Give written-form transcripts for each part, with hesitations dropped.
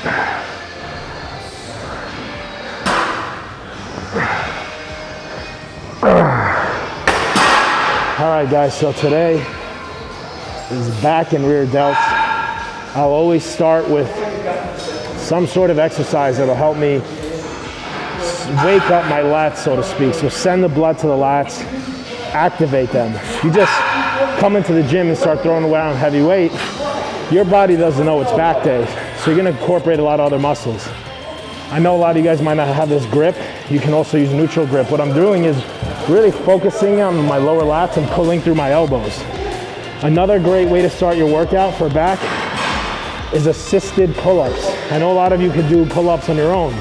All right, guys, so today is back and rear delts. I'll always start with some sort of exercise that'll help me wake up my lats, so to speak. So send the blood to the lats, activate them. You just come into the gym and start throwing around heavy weight, your body doesn't know it's back day. So you're gonna incorporate a lot of other muscles. I know a lot of you guys might not have this grip. You can also use neutral grip. What I'm doing is really focusing on my lower lats and pulling through my elbows. Another great way to start your workout for back is assisted pull-ups. I know a lot of you can do pull-ups on your own,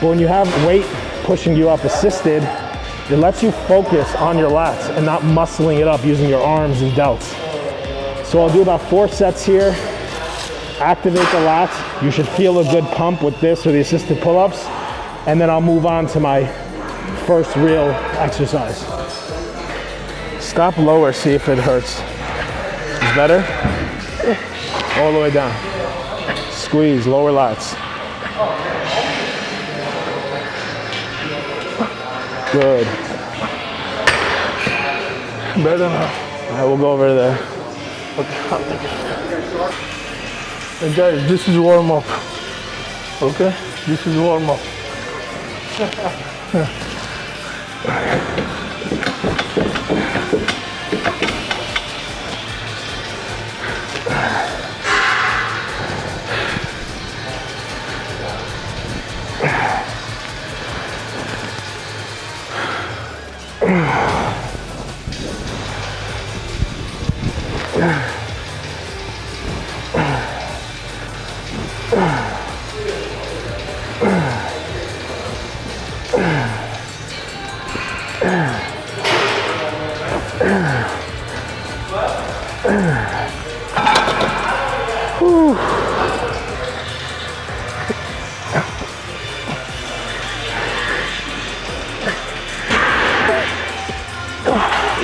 but when you have weight pushing you up assisted, it lets you focus on your lats and not muscling it up using your arms and delts. So I'll do about 4 sets here. Activate the lats. You should feel a good pump with this or the assisted pull-ups, and then I'll move on to my first real exercise. Stop lower, see if it hurts. Is better? All the way down. Squeeze, lower lats. Good. Better now. All right, we'll go over there. Okay, I'll take it. Hey guys, this is warm up. Okay? This is warm up.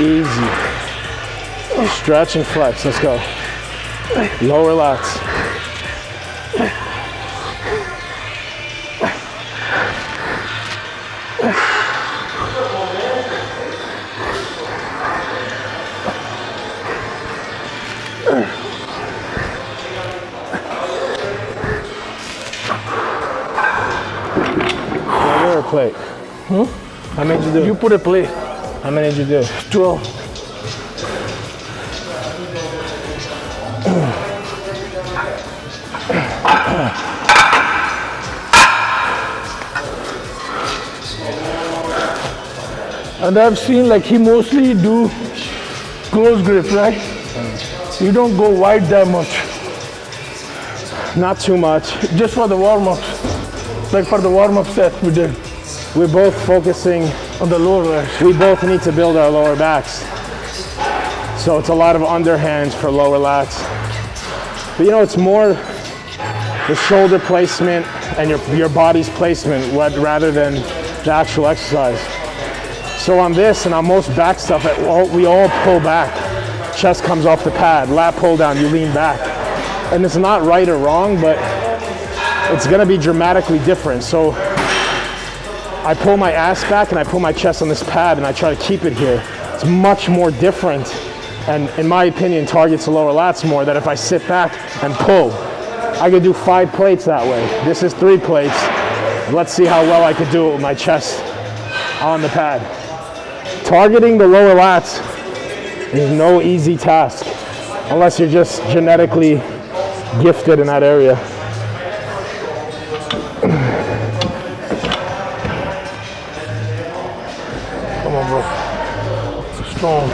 Easy. Stretch and flex. Let's go. Lower lats. Order or plate? How many did you do? You put a plate. How many did you do? 12. And I've seen like he mostly do close grip, right? You don't go wide that much. Not too much. Just for the warm-ups. Like for the warm-up set we did. We're both focusing On the lower legs. We both need to build our lower backs. So it's a lot of underhands for lower lats. But you know, it's more the shoulder placement and your body's placement rather than the actual exercise. So on this and on most back stuff, we all pull back. Chest comes off the pad, lat pull down, you lean back. And it's not right or wrong, but it's gonna be dramatically different. So I pull my ass back and I pull my chest on this pad and I try to keep it here. It's much more different and in my opinion targets the lower lats more than if I sit back and pull. I could do 5 plates that way. This is 3 plates. Let's see how well I could do it with my chest on the pad. Targeting the lower lats is no easy task unless you're just genetically gifted in that area. Come on, bro. Strong.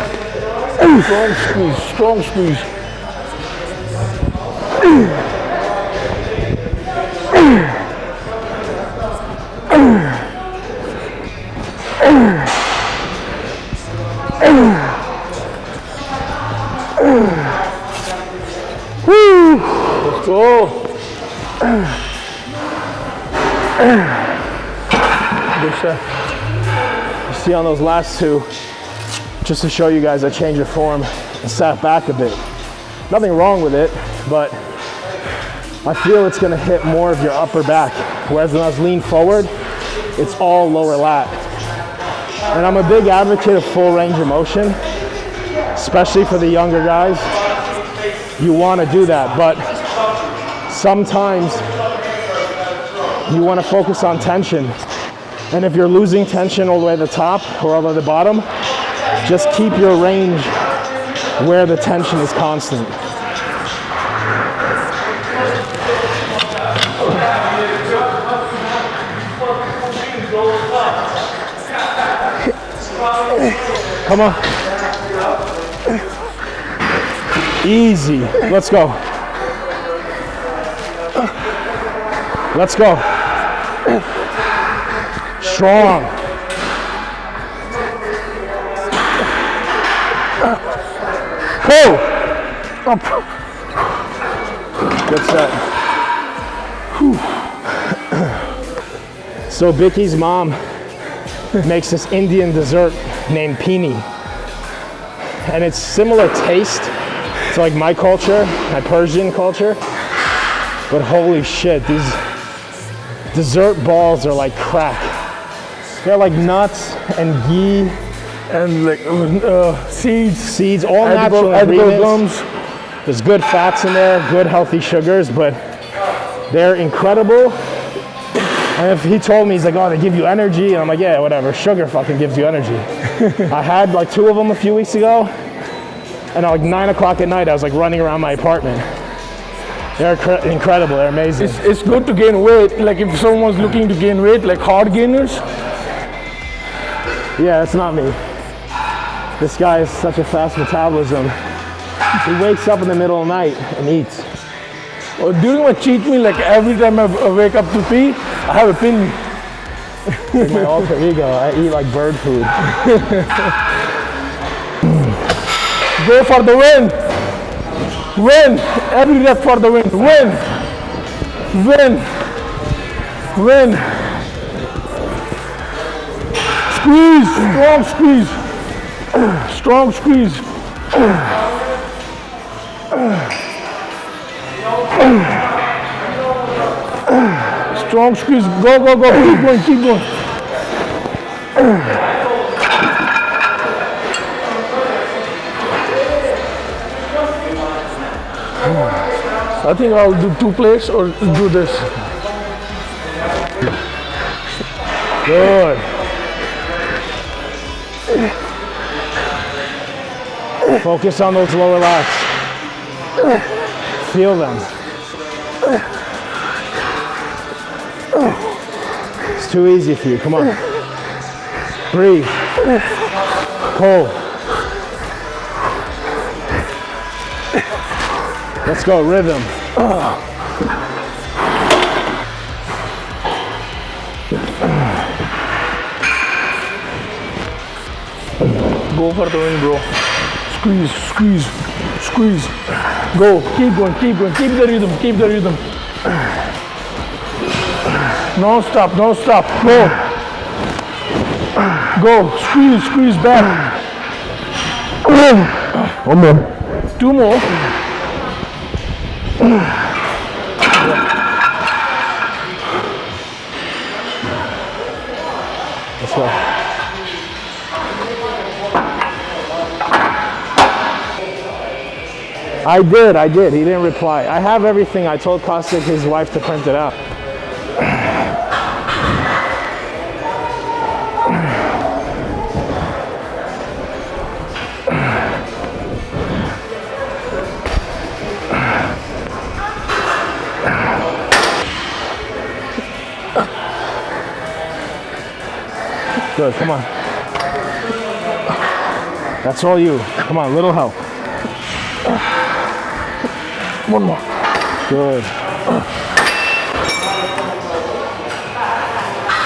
Strong squeeze. Strong squeeze. Let's go. Good shot. See on those last 2, just to show you guys I changed the form and sat back a bit. Nothing wrong with it, but I feel it's gonna hit more of your upper back. Whereas when I was leaned forward, it's all lower lat. And I'm a big advocate of full range of motion, especially for the younger guys. You wanna do that, but sometimes you wanna focus on tension. And if you're losing tension all the way to the top or all the way to the bottom, just keep your range where the tension is constant. Come on. Easy. Let's go. Let's go. Strong. Pull. Up. Good set. So Vicky's mom makes this Indian dessert named peeny. And it's similar taste to like my culture, my Persian culture. But holy shit, these dessert balls are like crack. They're like nuts and ghee And like seeds, all natural ingredients. There's good fats in there, good healthy sugars, but they're incredible. And if he told me, he's like, oh, they give you energy. And I'm like, yeah, whatever, sugar fucking gives you energy. I had like 2 of them a few weeks ago. And at like 9 o'clock at night, I was like running around my apartment. They're incredible, they're amazing. It's good to gain weight. Like if someone's looking to gain weight, like hard gainers. Yeah, that's not me. This guy has such a fast metabolism. He wakes up in the middle of the night and eats. Well, during my cheat meal, like every time I wake up to pee, I have a pin. Like my alter ego, I eat like bird food. Go for the win. Win. Every rep for the win. Win. Win. Win. Squeeze. Strong squeeze. Strong squeeze. Strong squeeze. Go, go, go. Keep going, keep going. I think I'll do 2 plates or do this. Good. Focus on those lower lats. Feel them. It's too easy for you. Come on. Breathe. Pull. Let's go, rhythm. Go for the win, bro. Squeeze, squeeze, squeeze. Go, keep going, keep going. Keep the rhythm, keep the rhythm. No stop, no stop. Go. Go, squeeze, squeeze back. 1 more. 2 more. Let's go. I did. He didn't reply. I have everything. I told Kostic, his wife, to print it out. Good, come on. That's all you. Come on, little help. 1 more. Good.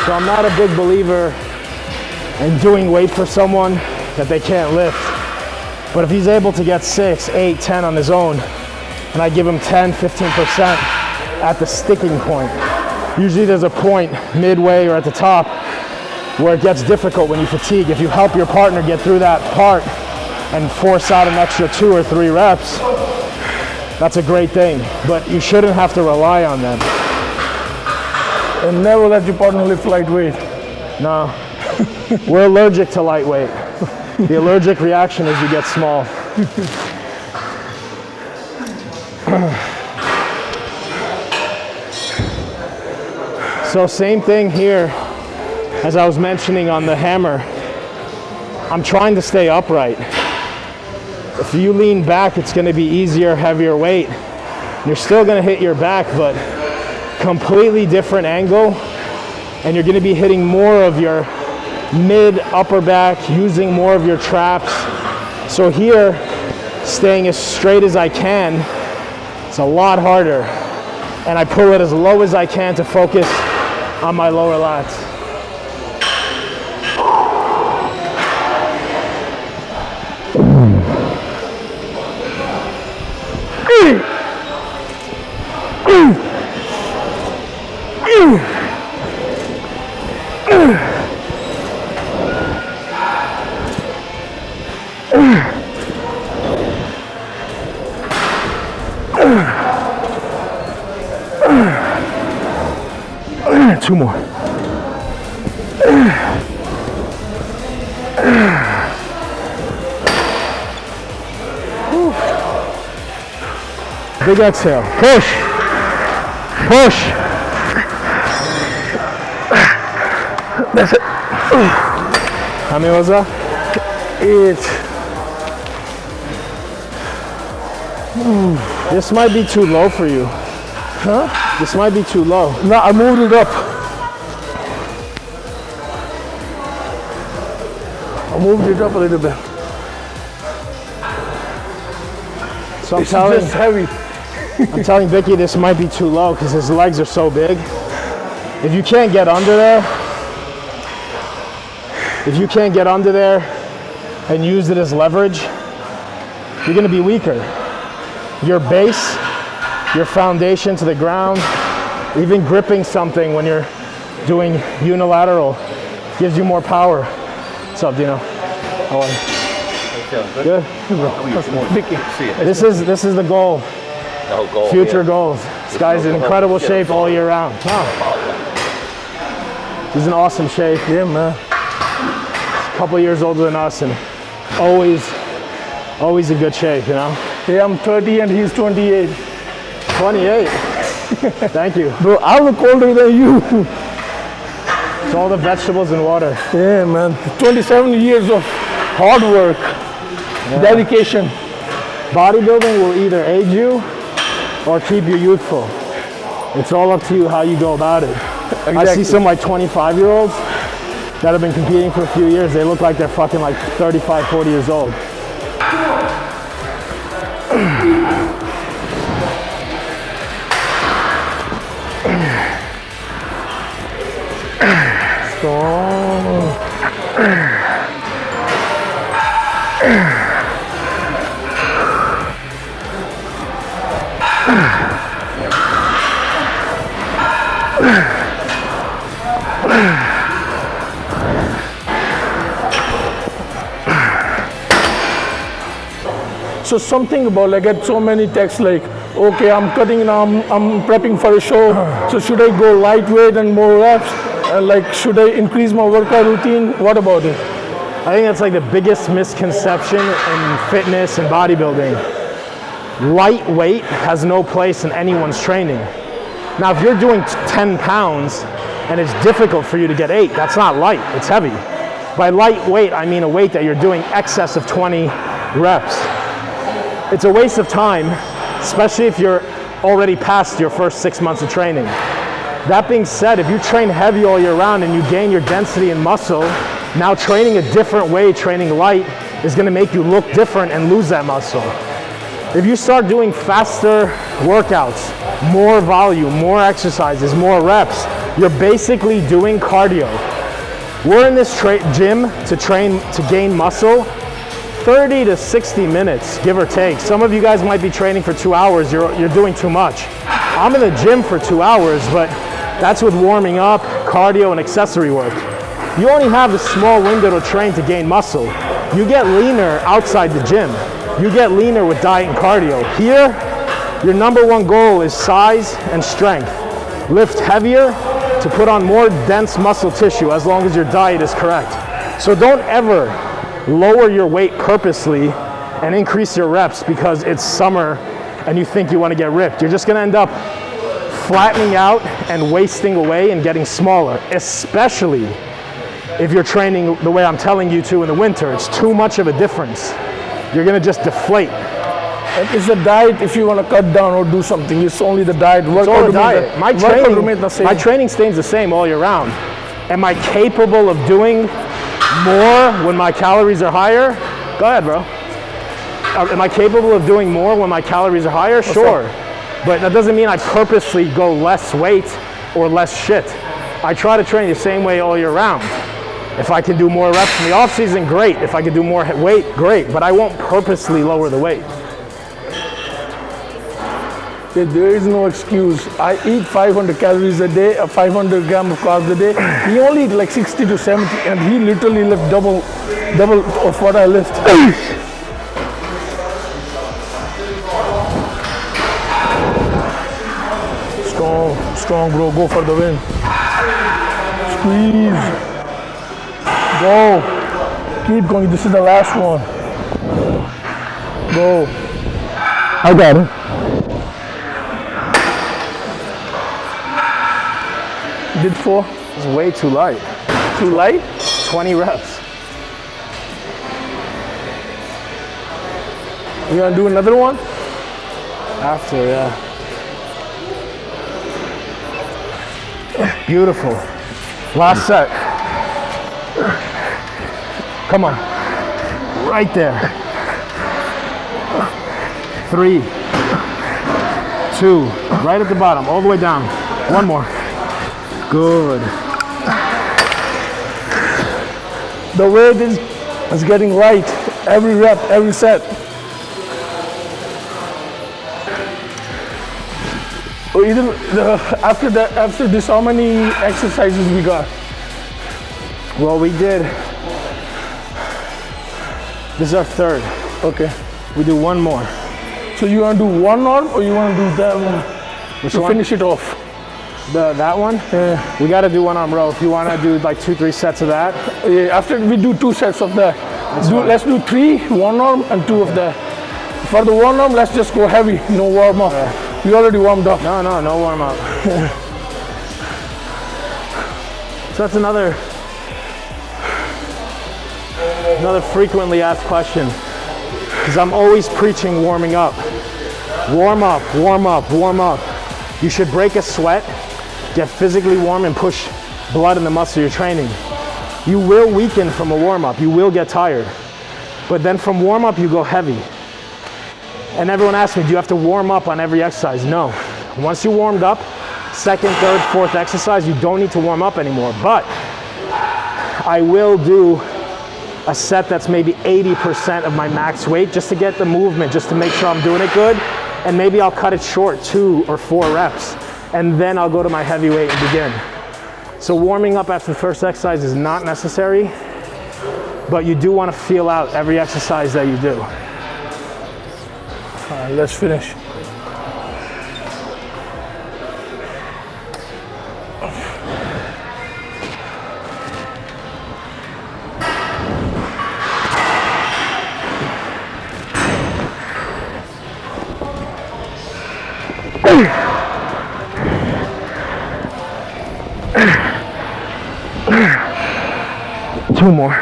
So I'm not a big believer in doing weight for someone that they can't lift. But if he's able to get 6, 8, 10 on his own, and I give him 10, 15% at the sticking point, usually there's a point midway or at the top where it gets difficult when you fatigue. If you help your partner get through that part and force out an extra 2 or 3 reps, that's a great thing, but you shouldn't have to rely on them. And never let your partner lift lightweight. No, we're allergic to lightweight. The allergic reaction is you get small. So same thing here, as I was mentioning on the hammer, I'm trying to stay upright. If you lean back, it's gonna be easier, heavier weight. You're still gonna hit your back, but completely different angle, and you're gonna be hitting more of your mid, upper back, using more of your traps. So here, staying as straight as I can, it's a lot harder. And I pull it as low as I can to focus on my lower lats. Two more. Big exhale. Push. Push. That's it. How many was that? 8. This might be too low for you. Huh? This might be too low. No, I moved it up. I moved it up a little bit. So It's just heavy. I'm telling Vicky this might be too low because his legs are so big. If you can't get under there, and use it as leverage, you're gonna be weaker. Your base, your foundation to the ground, even gripping something when you're doing unilateral gives you more power. What's up, Dino? How are you? Good. Vicky. This is the goal. Future goals. This guy's in incredible shape all year round. Wow. He's in awesome shape. Yeah, man. A couple years older than us and always in good shape, you know? Yeah, I'm 30 and he's 28. 28. Thank you. Bro, I look older than you. It's all the vegetables and water. Yeah, man. 27 years of hard work, dedication. Bodybuilding will either age you or keep you youthful. It's all up to you how you go about it. Exactly. I see some like 25-year-olds that have been competing for a few years. They look like they're fucking like 35, 40 years old. Strong. So something about, like, I get so many texts like, okay, I'm cutting now, I'm prepping for a show, so should I go lightweight and more reps? Like, should I increase my workout routine? What about it? I think that's like the biggest misconception in fitness and bodybuilding. Lightweight has no place in anyone's training. Now, if you're doing 10 pounds and it's difficult for you to get 8, that's not light, it's heavy. By lightweight, I mean a weight that you're doing excess of 20 reps. It's a waste of time, especially if you're already past your first 6 months of training. That being said, if you train heavy all year round and you gain your density and muscle, now training a different way, training light, is gonna make you look different and lose that muscle. If you start doing faster workouts, more volume, more exercises, more reps, you're basically doing cardio. We're in this gym to train to gain muscle 30 to 60 minutes, give or take. Some of you guys might be training for 2 hours, you're doing too much. I'm in the gym for 2 hours, but that's with warming up, cardio, and accessory work. You only have a small window to train to gain muscle. You get leaner outside the gym. You get leaner with diet and cardio. Here, Your number one goal is size and strength. Lift heavier to put on more dense muscle tissue as long as your diet is correct. So don't ever lower your weight purposely and increase your reps because it's summer and you think you want to get ripped. You're just going to end up flattening out and wasting away and getting smaller, especially if you're training the way I'm telling you to in the winter. It's too much of a difference. You're going to just deflate. And is the diet, if you want to cut down or do something, it's only the diet? It's all the diet. My training stays the same all year round. Am I capable of doing more when my calories are higher? Go ahead, bro. Am I capable of doing more when my calories are higher? Sure. But that doesn't mean I purposely go less weight or less shit. I try to train the same way all year round. If I can do more reps in the off season, great. If I can do more weight, great. But I won't purposely lower the weight. There is no excuse. I eat 500 calories a day, 500 grams of carbs a day. He only eat like 60 to 70, and he literally lift double of what I lift. Strong, bro. Go for the win. Squeeze. Go. Keep going. This is the last one. Go. I got it. Did 4. It's way too light. Too light? 20 reps. You gonna do another one? After, yeah. Beautiful. Last set. Come on. Right there. 3, 2, right at the bottom, all the way down. One more. Good. The weight is getting light. Every rep, every set. After this, how many exercises we got? Well, we did. This is our third. Okay. We do one more. So you want to do one arm or you want to do that one? Which to one? Finish it off. That one? Yeah. We got to do one arm row. If you want to do like 2-3 sets of that. Yeah, after we do 2 sets of that. Let's do 3, one arm and 2 of that. For the one arm, let's just go heavy, no warm up. We already warmed up. No warm up. So that's another frequently asked question, because I'm always preaching warming up. Warm up, warm up, warm up. You should break a sweat, get physically warm, and push blood in the muscle you're training. You will weaken from a warm up. You will get tired. But then from warm up, you go heavy. And everyone asks me, do you have to warm up on every exercise? No. Once you warmed up, second, third, fourth exercise, you don't need to warm up anymore. But I will do a set that's maybe 80% of my max weight just to get the movement, just to make sure I'm doing it good. And maybe I'll cut it short, 2 or 4 reps. And then I'll go to my heavy weight and begin. So warming up after the first exercise is not necessary, but you do want to feel out every exercise that you do. All right, let's finish. Two more.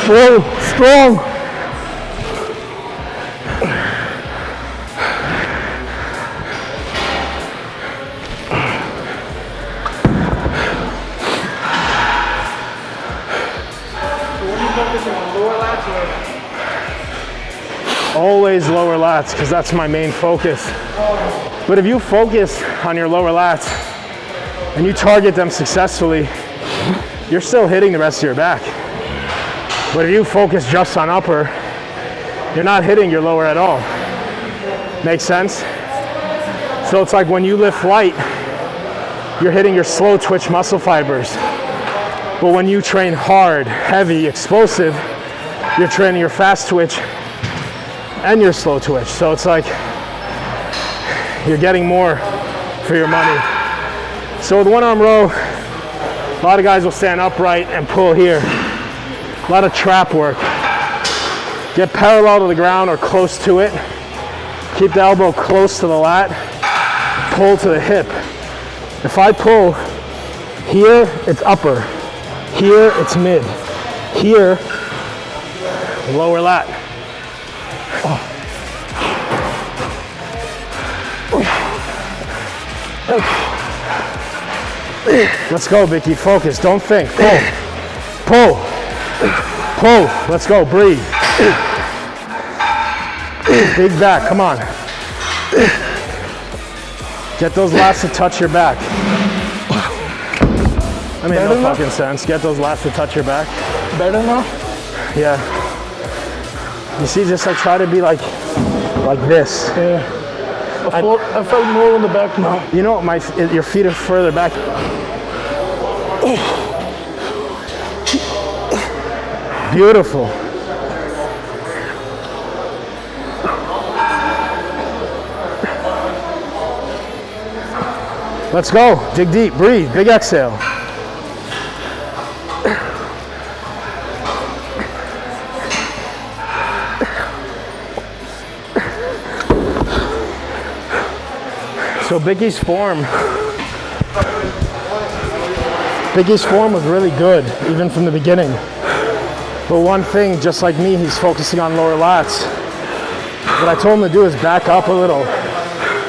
Pull, strong. Always lower lats, because that's my main focus. But if you focus on your lower lats and you target them successfully, you're still hitting the rest of your back. But if you focus just on upper, you're not hitting your lower at all. Make sense? So it's like when you lift light, you're hitting your slow twitch muscle fibers. But when you train hard, heavy, explosive, you're training your fast twitch and your slow twitch. So it's like you're getting more for your money. So with one arm row, a lot of guys will stand upright and pull here. A lot of trap work. Get parallel to the ground or close to it. Keep the elbow close to the lat. Pull to the hip. If I pull here, it's upper. Here, it's mid. Here, lower lat. Let's go, Vicky. Focus. Don't think. Pull. Pull. Pull. Let's go. Breathe. Big back. Come on. Get those lats to touch your back. I mean, no fucking sense. Get those lats to touch your back. Better now? Yeah. You see, just like try to be like this. Yeah. I felt more on the back now. You know, your feet are further back. Beautiful. Let's go. Dig deep. Breathe. Big exhale. So Biggie's form was really good, even from the beginning. But one thing, just like me, he's focusing on lower lats. What I told him to do is back up a little.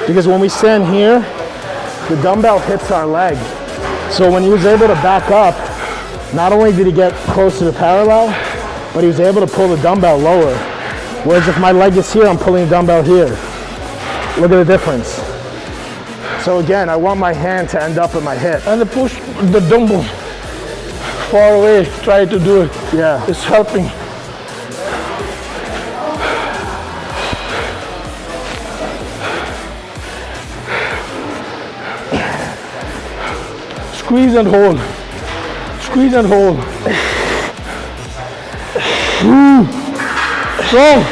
Because when we stand here, the dumbbell hits our leg. So when he was able to back up, not only did he get closer to parallel, but he was able to pull the dumbbell lower. Whereas if my leg is here, I'm pulling the dumbbell here. Look at the difference. So again, I want my hand to end up at my hip. And push the dumbbell far away, try to do it. Yeah. It's helping. Squeeze and hold. Squeeze and hold. Strong.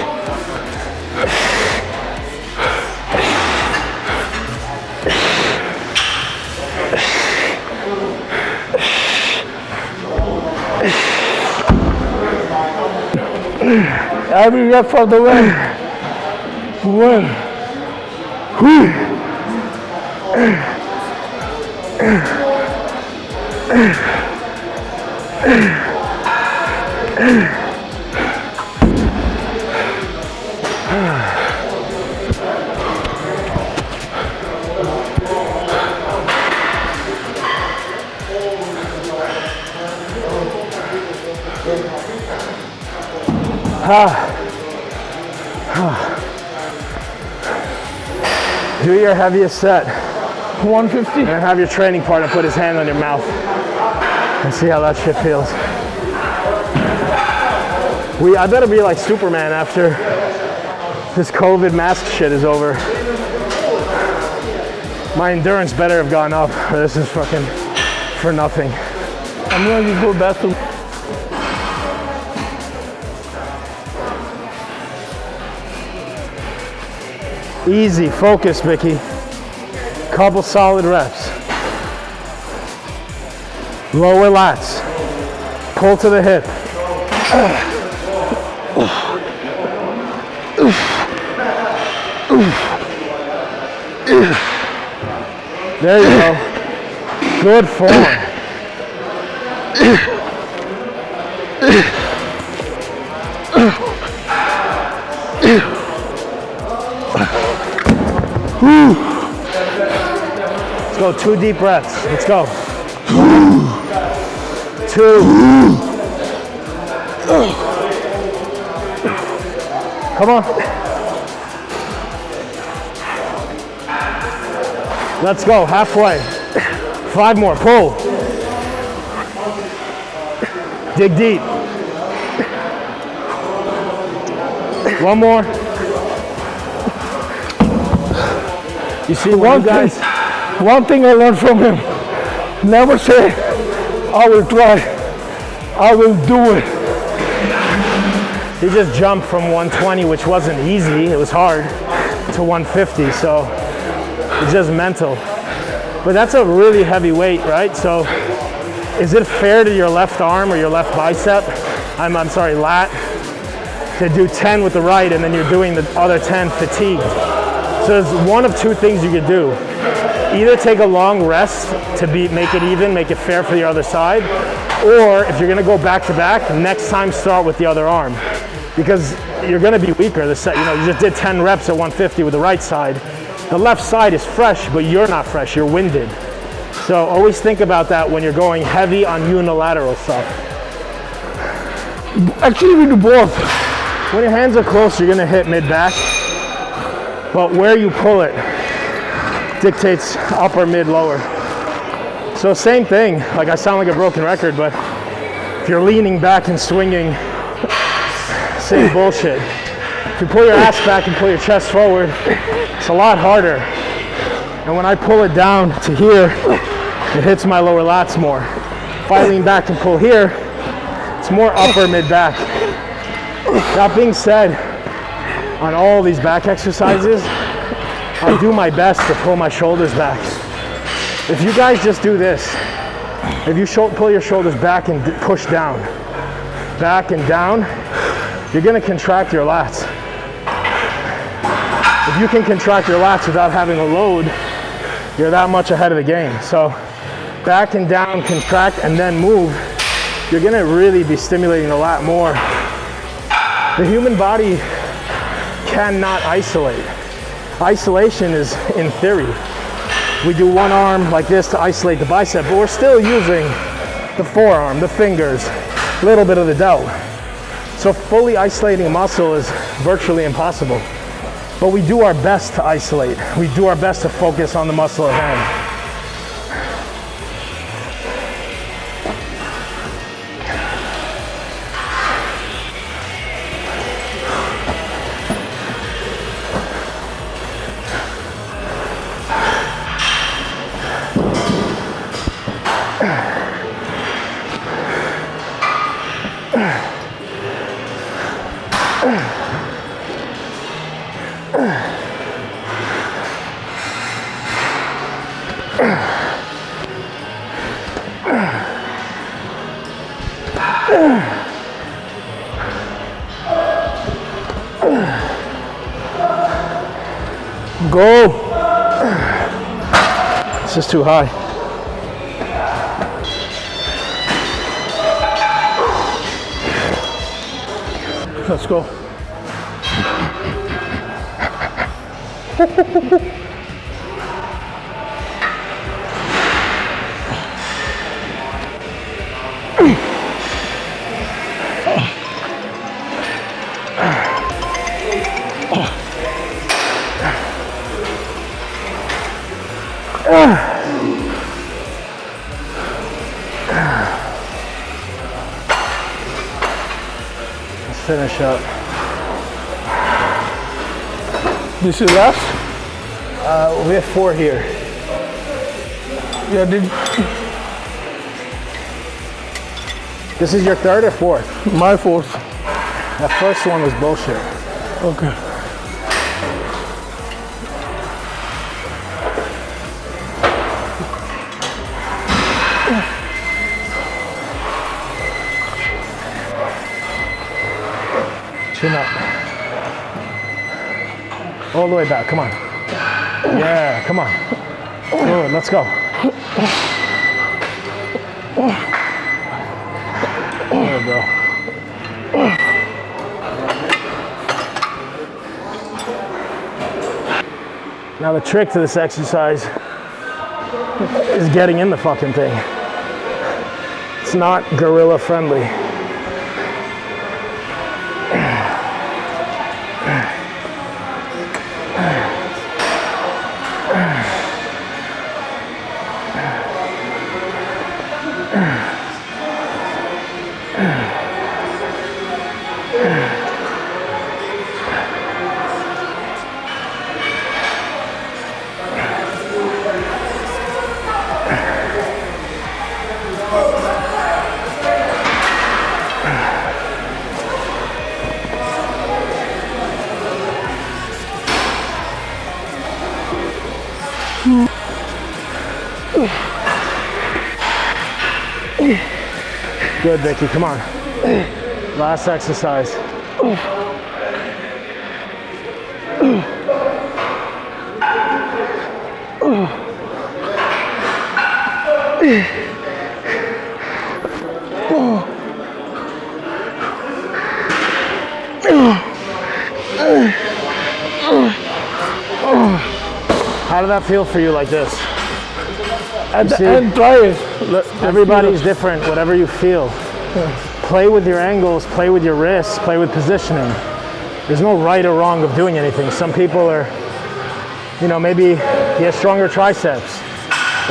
Every rep for the win. Win. Do your heaviest set. 150. And have your training partner put his hand on your mouth and see how that shit feels. I better be like Superman after this COVID mask shit is over. My endurance better have gone up, or this is fucking for nothing. I'm going to go back to easy, focus, Vicky. Couple solid reps. Lower lats. Pull to the hip. There you go. Good form. Let's go, 2 deep breaths. Let's go. 2. Come on. Let's go, halfway. 5 more, pull. Dig deep. 1 more. You see One thing I learned from him, never say, I will try, I will do it. He just jumped from 120, which wasn't easy, it was hard, to 150, so it's just mental. But that's a really heavy weight, right? So is it fair to your left arm or your left bicep, I'm sorry, lat, to do 10 with the right and then you're doing the other 10 fatigued? So there's one of 2 things you could do. Either take a long rest to make it even, make it fair for the other side, or if you're gonna go back to back, next time start with the other arm. Because you're gonna be weaker. You just did 10 reps at 150 with the right side. The left side is fresh, but you're not fresh, you're winded. So always think about that when you're going heavy on unilateral stuff. Actually, we do both. When your hands are close, you're gonna hit mid-back. But where you pull it dictates upper, mid, lower. So same thing, like I sound like a broken record, but if you're leaning back and swinging, same bullshit. If you pull your ass back and pull your chest forward, it's a lot harder. And when I pull it down to here, it hits my lower lats more. If I lean back and pull here, it's more upper, mid, back. That being said, on all these back exercises, I do my best to pull my shoulders back. If you guys just do this, if you pull your shoulders back and push down, back and down, you're gonna contract your lats. If you can contract your lats without having a load, you're that much ahead of the game. So back and down, contract, and then move, you're gonna really be stimulating the lat more. The human body cannot isolate. Isolation is in theory. We do one arm like this to isolate the bicep, but we're still using the forearm, the fingers, a little bit of the delt. So fully isolating a muscle is virtually impossible. But we do our best to isolate. We do our best to focus on the muscle at hand. Go. It's just too high. Let's go. Let's finish up. This is last? We have 4 here. Yeah, This is your 3rd or 4th? my 4th. That first one was bullshit. Okay. Chin up. All the way back, come on. Yeah, come on. Good, let's go. There we go. Now the trick to this exercise is getting in the fucking thing. It's not gorilla friendly. Good, Vicky, come on. Last exercise. How did that feel for you like this? At the end, try it. Everybody's different, whatever you feel. Play with your angles, play with your wrists, play with positioning. There's no right or wrong of doing anything. Some people are, you know, maybe he has stronger triceps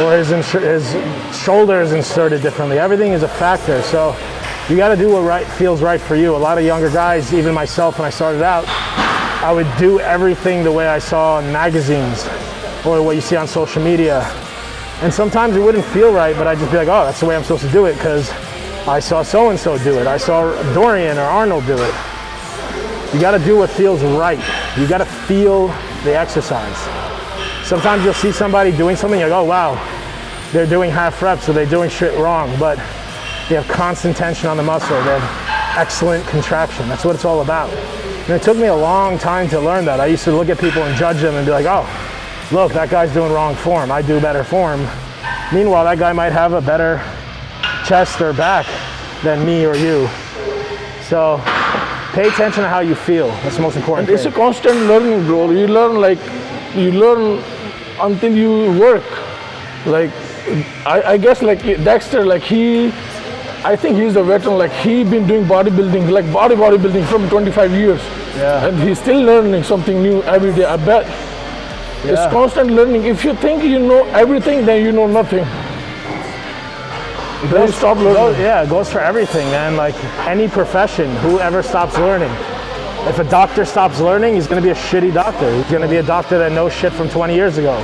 or his shoulder is inserted differently. Everything is a factor. So you got to do what feels right for you. A lot of younger guys, even myself when I started out, I would do everything the way I saw in magazines or what you see on social media. And sometimes it wouldn't feel right, but I'd just be like, oh, that's the way I'm supposed to do it because I saw so-and-so do it. I saw Dorian or Arnold do it. You gotta do what feels right. You gotta feel the exercise. Sometimes you'll see somebody doing something, you're like, oh wow, they're doing half reps, so they're doing shit wrong, but they have constant tension on the muscle. They have excellent contraction. That's what it's all about. And it took me a long time to learn that. I used to look at people and judge them and be like, oh, look, that guy's doing wrong form. I do better form. Meanwhile, that guy might have a better chest or back than me or you. So pay attention to how you feel. That's the most important thing. It's a constant learning, bro. You learn until you work. Like, I guess like Dexter, like I think he's a veteran, like he been doing bodybuilding, like bodybuilding from 25 years. Yeah. And he's still learning something new every day, I bet. Yeah. It's constant learning. If you think you know everything, then you know nothing. Then stop learning. It goes for everything, man. Like any profession, whoever stops learning. If a doctor stops learning, he's gonna be a shitty doctor. He's gonna be a doctor that knows shit from 20 years ago.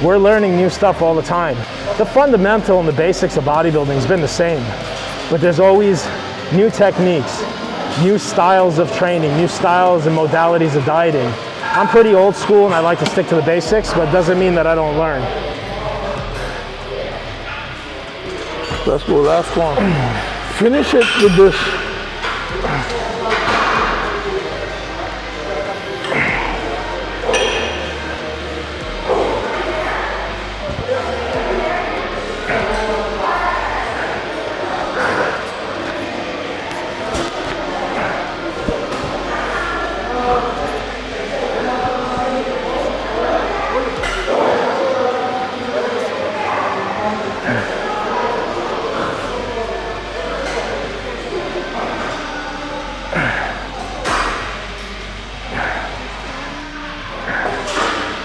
We're learning new stuff all the time. The fundamental and the basics of bodybuilding has been the same, but there's always new techniques, new styles of training, new styles and modalities of dieting. I'm pretty old school and I like to stick to the basics, but it doesn't mean that I don't learn. Let's go, last one. Finish it with this.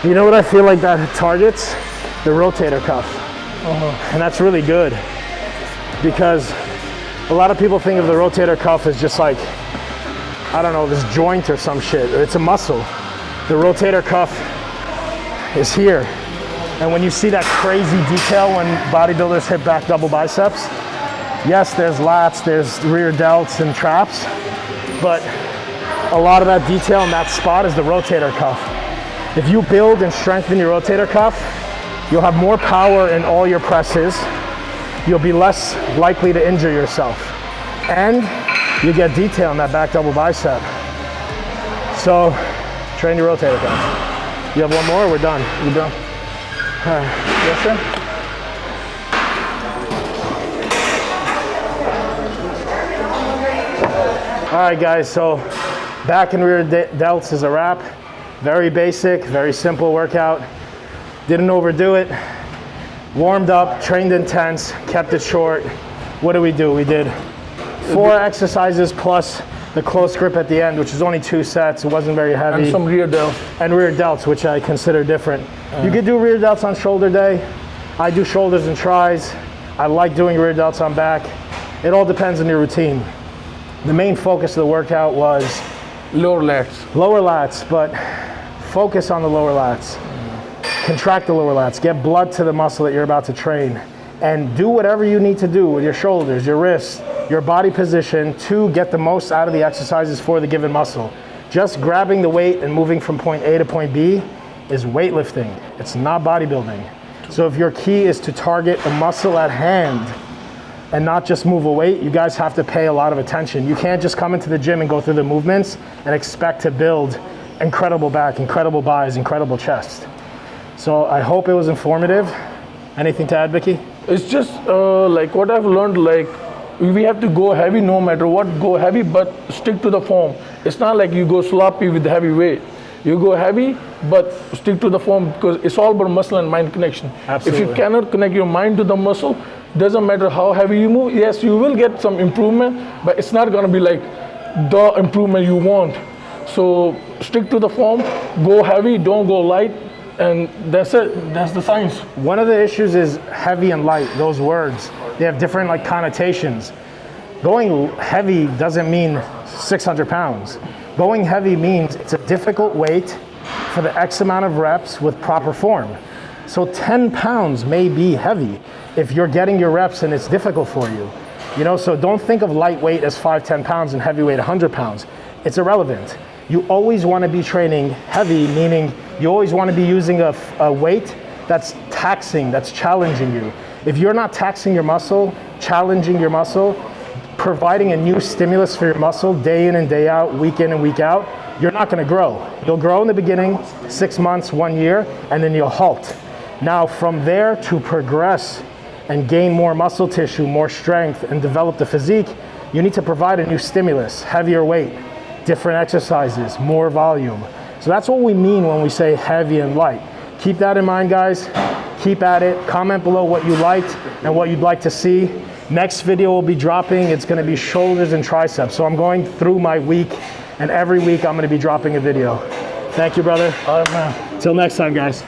You know what I feel like that targets? The rotator cuff. And that's really good because a lot of people think of the rotator cuff as just like, I don't know, this joint or some shit. It's a muscle. The rotator cuff is here. And when you see that crazy detail when bodybuilders hit back double biceps, yes, there's lats, there's rear delts and traps, but a lot of that detail in that spot is the rotator cuff. If you build and strengthen your rotator cuff, you'll have more power in all your presses. You'll be less likely to injure yourself. And you get detail in that back double bicep. So train your rotator cuff. You have one more, we're done. You done? All right. Yes, sir? All right, guys, so back and rear delts is a wrap. Very basic, very simple workout. Didn't overdo it. warmed up, trained intense, kept it short. What did we do? We did 4 exercises plus the close grip at the end, which is only 2 sets. It wasn't very heavy. And some rear delts. And rear delts, which I consider different. You could do rear delts on shoulder day. I do shoulders and tris. I like doing rear delts on back. It all depends on your routine. The main focus of the workout was Lower lats. lower lats, but focus on the lower lats. Contract the lower lats. Get blood to the muscle that you're about to train. And do whatever you need to do with your shoulders, your wrists, your body position to get the most out of the exercises for the given muscle. Just grabbing the weight and moving from point A to point B is weightlifting. It's not bodybuilding. So if your key is to target the muscle at hand and not just move a weight, you guys have to pay a lot of attention. You can't just come into the gym and go through the movements and expect to build incredible back, incredible buys, incredible chest. So I hope it was informative. Anything to add, Vicky? It's just like what I've learned, like we have to go heavy no matter what, go heavy, but stick to the form. It's not like you go sloppy with heavy weight. You go heavy, but stick to the form because it's all about muscle and mind connection. Absolutely. If you cannot connect your mind to the muscle, doesn't matter how heavy you move. Yes, you will get some improvement, but it's not gonna be like the improvement you want. So stick to the form, go heavy, don't go light, and that's it. That's the science. One of the issues is heavy and light, those words. They have different like connotations. Going heavy doesn't mean 600 pounds. Going heavy means it's a difficult weight for the X amount of reps with proper form. So 10 pounds may be heavy if you're getting your reps and it's difficult for you. You know, so don't think of lightweight as 5-10 pounds and heavyweight 100 pounds. It's irrelevant. You always want to be training heavy, meaning you always want to be using a weight that's taxing, that's challenging you. If you're not taxing your muscle, challenging your muscle, providing a new stimulus for your muscle day in and day out, week in and week out, you're not going to grow. You'll grow in the beginning, 6 months, 1 year, and then you'll halt. Now from there to progress and gain more muscle tissue, more strength, and develop the physique, you need to provide a new stimulus, heavier weight, different exercises, more volume. So that's what we mean when we say heavy and light. Keep that in mind, guys. Keep at it. Comment below what you liked and what you'd like to see. Next video will be dropping. It's going to be shoulders and triceps. So I'm going through my week, and every week I'm going to be dropping a video. Thank you, brother. All right, man. Till next time, guys.